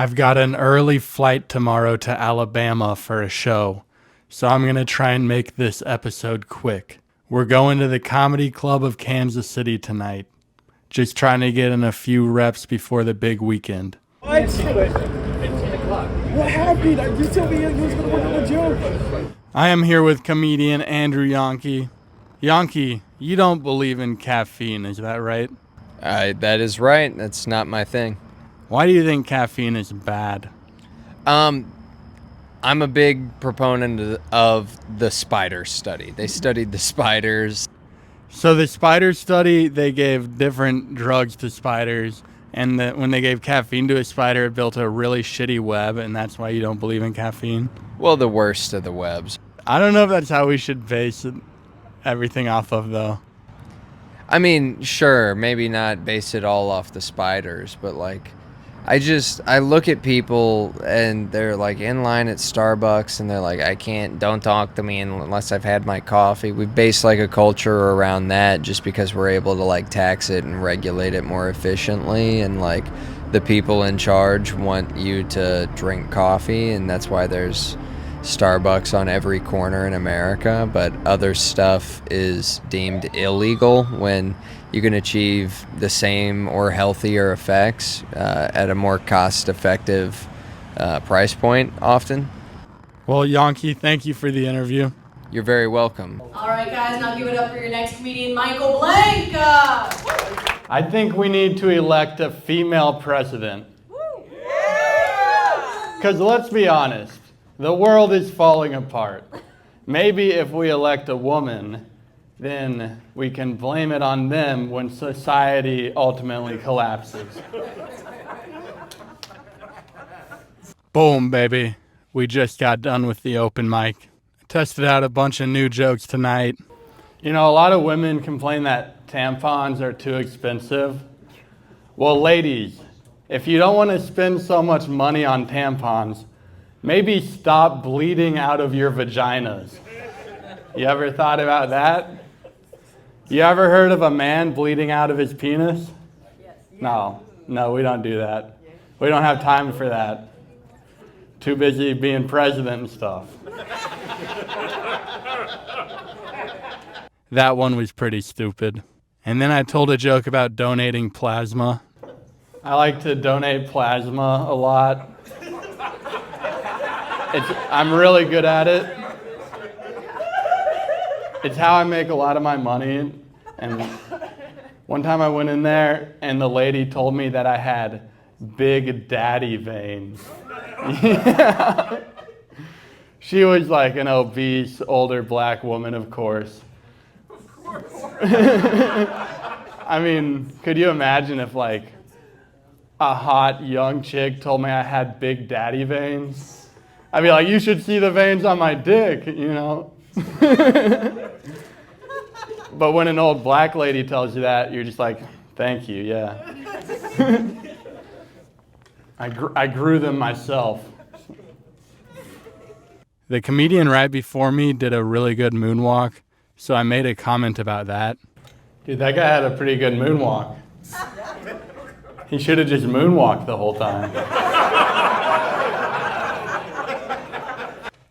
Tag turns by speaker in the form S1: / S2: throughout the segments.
S1: I've got an early flight tomorrow to Alabama for a show, so I'm going to try and make this episode quick. We're going to the Comedy Club of Kansas City tonight. Just trying to get in a few reps before the big weekend.
S2: What? It's 10 o'clock. What happened? You told me you was going to work on a joke.
S1: I am here with comedian Andrew Yonke. Yonke, you don't believe in caffeine, is that right?
S3: That is right. That's not my thing.
S1: Why do you think caffeine is bad?
S3: I'm a big proponent of the spider study. They studied the spiders.
S1: So the spider study, they gave different drugs to spiders, and when they gave caffeine to a spider, it built a really shitty web, and that's why you don't believe in caffeine?
S3: Well, the worst of the webs.
S1: I don't know if that's how we should base everything off of, though.
S3: I mean, sure, maybe not base it all off the spiders, but like, I look at people and they're like in line at Starbucks and they're like, don't talk to me unless I've had my coffee. We base like a culture around that just because we're able to like tax it and regulate it more efficiently. And like the people in charge want you to drink coffee, and that's why there's Starbucks on every corner in America. But other stuff is deemed illegal when you can achieve the same or healthier effects at a more cost-effective price point often.
S1: Well, Yonke, thank you for the interview.
S3: You're very welcome.
S4: All right, guys, now give it up for your next comedian, Michael Blanck.
S1: I think we need to elect a female president. Because let's be honest, the world is falling apart. Maybe if we elect a woman, then we can blame it on them when society ultimately collapses. Boom, baby. We just got done with the open mic. I tested out a bunch of new jokes tonight. You know, a lot of women complain that tampons are too expensive. Well, ladies, if you don't want to spend so much money on tampons, maybe stop bleeding out of your vaginas. You ever thought about that? You ever heard of a man bleeding out of his penis?
S4: Yes.
S1: No, we don't do that. We don't have time for that. Too busy being president and stuff. That one was pretty stupid. And then I told a joke about donating plasma. I like to donate plasma a lot. I'm really good at it. It's how I make a lot of my money. And one time I went in there and the lady told me that I had big daddy veins. Yeah. She was like an obese, older black woman, of course. I mean, could you imagine if like a hot young chick told me I had big daddy veins? I'd be like, you should see the veins on my dick, you know? But when an old black lady tells you that, you're just like, thank you, yeah. I grew them myself. The comedian right before me did a really good moonwalk, so I made a comment about that. Dude, that guy had a pretty good moonwalk. He should have just moonwalked the whole time.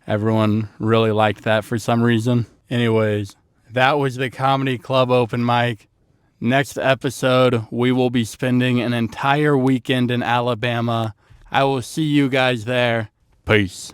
S1: Everyone really liked that for some reason. Anyways, that was the Comedy Club open mic. Next episode, we will be spending an entire weekend in Alabama. I will see you guys there. Peace.